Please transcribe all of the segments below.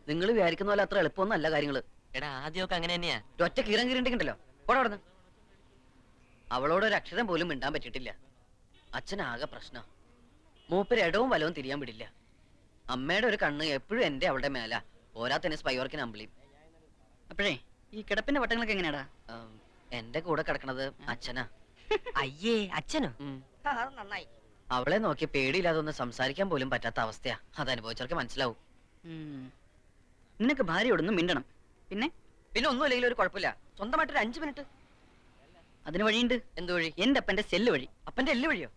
നിങ്ങൾ വിചാരിക്കുന്ന പോലെ അത്ര എളുപ്പമൊന്നും അല്ല കാര്യങ്ങള്. എടാ ആദ്യമൊക്കെ അങ്ങനെ തന്നെയാ. ഒറ്റ കീറം കീറിണ്ടല്ലോ പോടാ അവിടുന്ന്. അവളോട് ഒരു അക്ഷരം പോലും മിണ്ടാൻ പറ്റിയിട്ടില്ല. അച്ഛനാകെ പ്രശ്നം. മൂപ്പര് ഇടവും വലവും തിരിയാൻ വിടില്ല. അമ്മയുടെ ഒരു കണ്ണ് എപ്പോഴും എന്റെ അവളുടെ മേല. പോരാത്തന്നെ സ്പൈവർക്കിന് അമ്പിളിയും. അപ്പോഴേ ഈ കിടപ്പിന്റെ വട്ടങ്ങളൊക്കെ എങ്ങനെയാടാ? എന്റെ കൂടെ കിടക്കണത് അച്ഛനാ. അയ്യേ, അച്ഛനോ? നന്നായി. അവളെ നോക്കി പേടിയില്ലാതെ ഒന്ന് സംസാരിക്കാൻ പോലും പറ്റാത്ത അവസ്ഥയാ. അതനുഭവിച്ചവർക്ക് മനസ്സിലാവും. നിനക്ക് ഭാര്യയോടൊന്നും മിണ്ടണം. പിന്നെ ഒന്നുമില്ലെങ്കിൽ ഒരു കുഴപ്പമില്ല. സ്വന്തമായിട്ടൊരു 5 മിനിറ്റ്. അതിന് വഴിയുണ്ട്. എന്ത് വഴി? എന്റെ അപ്പന്റെ സെല്ല് വഴി. അപ്പന്റെ എല്ല് വഴിയോ?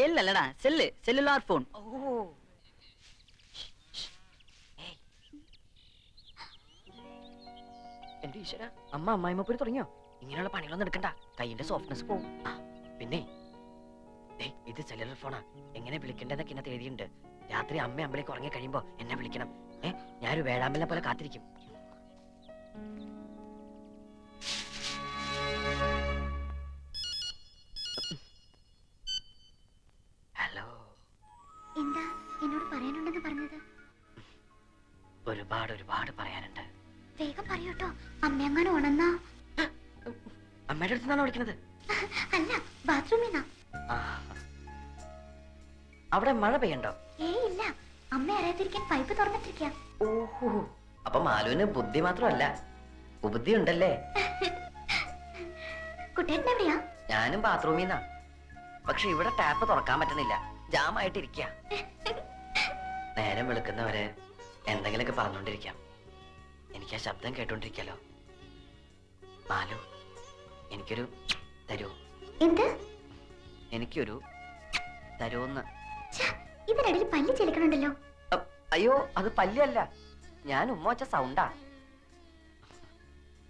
എല്ലല്ലടാ, സെല്ല്, സെല്ലുലാർ ഫോൺ. എന്റെ ഈശ്വര, അമ്മായിമ്മ തുടങ്ങിയോ? ഇങ്ങനെയുള്ള പണികളൊന്നും എടുക്കണ്ട. കൈയിന്റെ സോഫ്റ്റ്നെസ് പോവും. പിന്നെ ഇത് സെല്ലുലർ ഫോണാ. എങ്ങനെ വിളിക്കണ്ടെന്നൊക്കെ ഇന്നത്തെ എഴുതിയുണ്ട്. രാത്രി അമ്മ അമ്പലേക്ക് ഉറങ്ങി കഴിയുമ്പോ എന്നെ വിളിക്കണം. ഞാനൊരു വേഴാമ്പലിനെ പോലെ കാത്തിരിക്കും. ഹലോ. എന്താ എന്നോട് പറയാനുണ്ടെന്ന് പറഞ്ഞത്? ഒരുപാട് പറയാനുണ്ട്. വേഗം പറയൂട്ടോ. അമ്മയങ്ങനെ ഉണന്നാ. അമ്മയുടെ അടുത്ത് വിളിക്കുന്നത്? അല്ല, ബാത്റൂമിന്നാ. അവിടെ മഴ പെയ്യണ്ടോ? ഏയ് ഇല്ല, അമ്മ അറിയാതിരിക്കാൻ പൈപ്പ് തുറന്നിട്ടിരിക്കാം. ഓഹോ, അപ്പൊ മാലുവിന് ബുദ്ധി മാത്രമല്ല ഉപുദ്ധി ഉണ്ടല്ലേ? കുട്ടേട്ടൻ എവിടെയാ? ഞാനും ബാത്റൂമിന്നാ. പക്ഷെ ഇവിടെ ടാപ്പ് തുറക്കാൻ പറ്റുന്നില്ല. ജാമായിട്ടിരിക്ക. നേരം വെളുക്കുന്നവരെ എന്തെങ്കിലുമൊക്കെ പറഞ്ഞോണ്ടിരിക്കാം. എനിക്ക് ആ ശബ്ദം കേട്ടോണ്ടിരിക്കാലോ. മാലു, എനിക്കൊരു തരൂ. എന്ത്? എനിക്കൊരു തരൂന്ന്. ഇതിനിടയിൽ പല്ല് ചെലുക്കണുണ്ടല്ലോ. അയ്യോ, അത് പല്ലല്ല, ഞാൻ ഉമ്മ സൗണ്ടാ.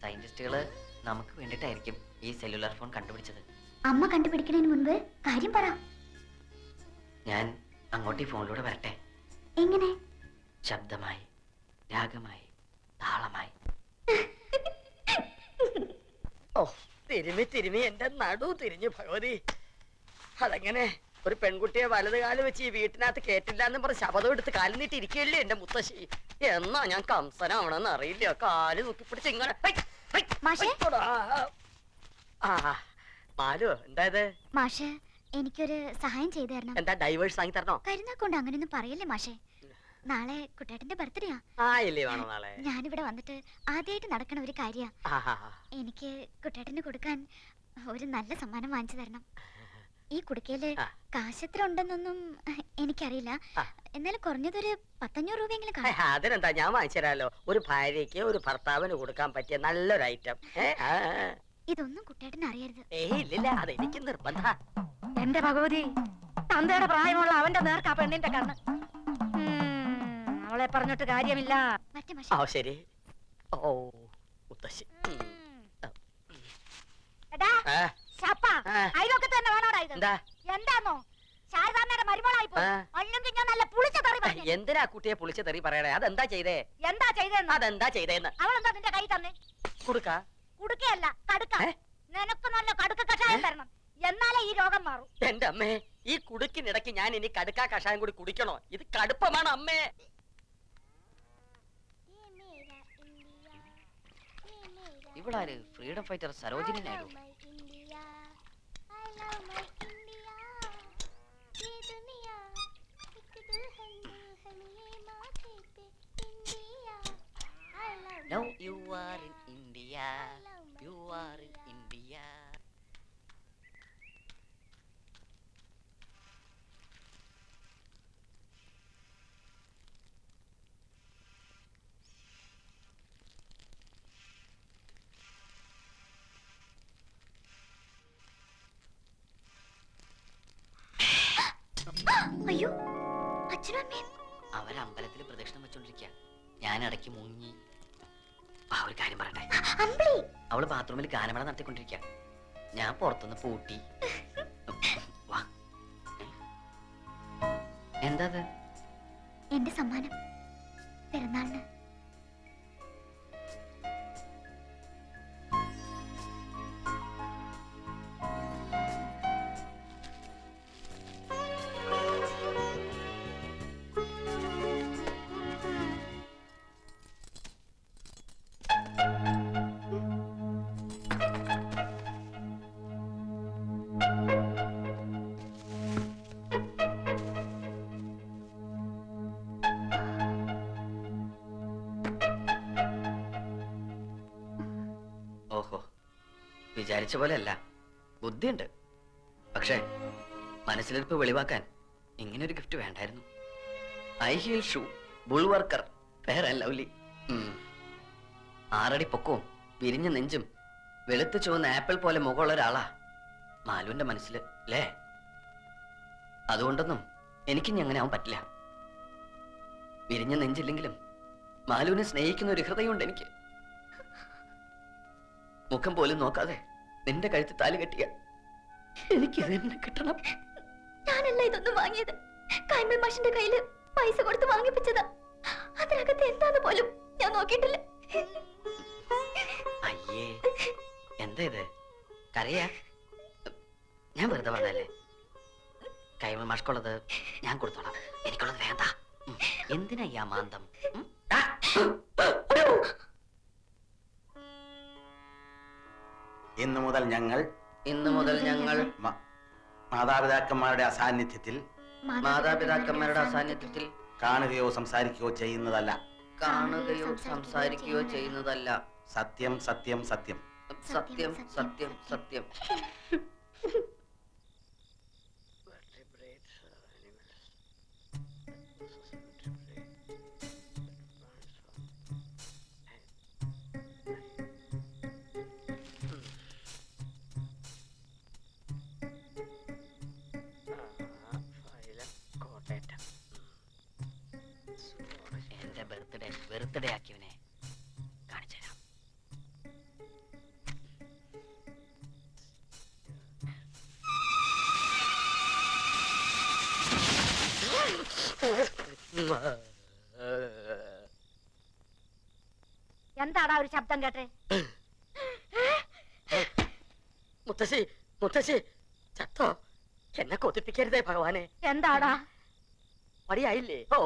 സയന്റിസ്റ്റുകള് നമുക്ക് വേണ്ടിട്ടായിരിക്കും ഈ സെല്ലുലാർ ഫോൺ കണ്ടുപിടിച്ചത്. അമ്മ കണ്ടുപിടിക്കുന്നതിന് മുൻപ് കാര്യം പറ. ഞാൻ അങ്ങോട്ട് ഈ ഫോണിലൂടെ വരട്ടെ. എങ്ങനെ? ശബ്ദമായി, രാഗമായി, താളമായി. ഓ, തിരുമി എന്റെ നടു തിരിഞ്ഞു ഭഗവതി. അതെങ്ങനെ ഒരു പെൺകുട്ടിയെ വലത് കാല് വെച്ച് ഈ വീട്ടിനകത്ത് കേട്ടില്ല എന്ന് പറഞ്ഞ് ശപഥം എടുത്ത് കാലിൽ നീട്ടി ഇരിക്കുകയല്ലേ എന്റെ മുത്തശ്ശി. എന്നാ ഞാൻ കംസനാവണമെന്ന് അറിയില്ല. കാല് നോക്കിപ്പിടിച്ച് ഇങ്ങനെ. മാലു, എന്തായത്? മാഷ്, എനിക്കൊരു സഹായം ചെയ്തു തരണം. എന്താ, ഡൈവേഴ്സ് വാങ്ങി തരണോ? കരുനാക്കൊണ്ട് അങ്ങനെയൊന്നും പറയല്ലേ മാഷേ. നാളെ കുട്ടേട്ടന്റെ ബർത്ത്ഡേയാ. വേണോ നാളെ? ഞാനിവിടെ വന്നിട്ട് ആദ്യമായിട്ട് നടക്കണ ഒരു കാര്യ. എനിക്ക് കുട്ടേട്ടന് കൊടുക്കാൻ ഒരു നല്ല സമ്മാനം വാങ്ങിച്ചു തരണം. ഈ കുടുക്കയില് കാശെത്ര ഉണ്ടെന്നൊന്നും എനിക്കറിയില്ല. എന്നാലും കുറഞ്ഞതൊരു 500 രൂപയെങ്കിലും കാണും. അതിനെന്താ, ഞാൻ വാങ്ങിച്ചു തരാലോ. ഒരു ഭാര്യയ്ക്ക് ഒരു ഭർത്താവിന് കൊടുക്കാൻ പറ്റിയ നല്ലൊരു ഐറ്റം. ഇതൊന്നും കുട്ടേട്ടന് അറിയരുത്. ഇല്ല, അതെനിക്ക് നിർബന്ധ. എന്റെ ഭഗവതി, തന്തയുടെ പ്രായമുള്ള അവന്റെ നേർക്കാ പെണ്ണിന്റെ കണ്ണ്. അവളെ പറഞ്ഞിട്ട് കാര്യമില്ല. ശരി. ഓ മുത്തശ്ശി, എന്താന്നോ ശാരദാമ്മയുടെ മരുമോളായി അല്ലെങ്കിൽ ഞാൻ നല്ല പുളിച്ച തെറി പറഞ്ഞു. എന്തിനാ കുട്ടിയെ പുളിച്ച തെറി പറയണേ? അതെന്താ ചെയ്തേ? അതെന്താ ചെയ്തേന്ന്? അവളെന്താ നിന്റെ കൈ തന്നെ? കുടുക്കയല്ല, കടുക്ക. നിനക്ക് നല്ല കടുക്ക കഷായം തരണം, എന്നാലേ ഈ രോഗം മാറും. എന്റെ അമ്മേ, ഈ കുടുക്കിനിടയ്ക്ക് ഞാൻ ഇനി കടുക്ക കഷായം കൂടി കുടിക്കണോ? ഇത് കടുപ്പമാണ് അമ്മേ. ഇവളാര്? Freedom fighter Sarojini Naidu. Now you are in India, you are in India. അയ്യോ, അച്ഛനും അമ്മയും അവരമ്പലത്തിൽ പ്രദക്ഷിണം വെച്ചോണ്ടിരിക്ക. ഞാൻ ഇടയ്ക്ക് മുങ്ങി. ഒരു കാര്യം പറയട്ടെ. അവള് ബാത്റൂമിൽ ഗാനമേള നടത്തിക്കൊണ്ടിരിക്ക. ഞാൻ പുറത്തുനിന്ന് പൂട്ടി. എന്താ എന്റെ സമ്മാനം പിറന്നാളിന്. വിചാരിച്ച പോലെ അല്ല, ബുദ്ധിയുണ്ട്. പക്ഷേ മനസ്സിലിരിപ്പ് വെളിവാക്കാൻ ഇങ്ങനെ ഒരു ഗിഫ്റ്റ് വേണ്ടായിരുന്നു. High heel shoe, bull worker, fair and lovely. 6 അടി പൊക്കവും വിരിഞ്ഞ നെഞ്ചും വെളുത്ത് ചുവന്ന ആപ്പിൾ പോലെ മുഖമുള്ള ഒരാളാ മാലുവിന്റെ മനസ്സിൽ അല്ലേ? അതുകൊണ്ടൊന്നും എനിക്കിനി അങ്ങനെ ആവാൻ പറ്റില്ല. വിരിഞ്ഞ നെഞ്ചില്ലെങ്കിലും മാലുവിനെ സ്നേഹിക്കുന്ന ഒരു ഹൃദയമുണ്ട് എനിക്ക്. മുഖം പോലും നോക്കാതെ നിന്റെ കഴുത്ത് താലി കെട്ടിയ എനിക്കിത് തന്നെ കിട്ടണം. ഞാനല്ല ഇതൊന്നും വാങ്ങിയത്. കൈമൾ മാഷിന്റെ കയ്യില് പൈസ കൊടുത്ത് വാങ്ങിപ്പിച്ചതാ. അതിനകത്ത് എന്താന്ന് പോലും ഞാൻ നോക്കിയിട്ടില്ല. അയ്യേ, എന്താ ഇത്? കരയാ? ഞാൻ വെറുതെ പറഞ്ഞല്ലേ. കൈമൾ മാഷ്കുള്ളത് ഞാൻ കൊടുത്തോളാം, എനിക്കുള്ളത് വേണ്ട. എന്തിനാ ഈ അമാന്തം? ഇന്നു മുതൽ ഞങ്ങൾ മാതാപിതാക്കന്മാരുടെ അസാന്നിധ്യത്തിൽ കാണുകയോ സംസാരിക്കുകയോ ചെയ്യുന്നതല്ല. സത്യം സത്യം സത്യം. സത്യം സത്യം സത്യം. എന്റെ ബർത്ത്ഡേ ആക്കിയവനെ കാണിച്ചുതരാം. എന്താടാ ഒരു ശബ്ദം കേട്ടെ? മുത്തശ്ശി, മുത്തശ്ശി ചത്തോ? എന്നെ കൊതിപ്പിക്കരുതേ ഭഗവാനെ. എന്താടാ? മടിയായില്ലേ? ഓ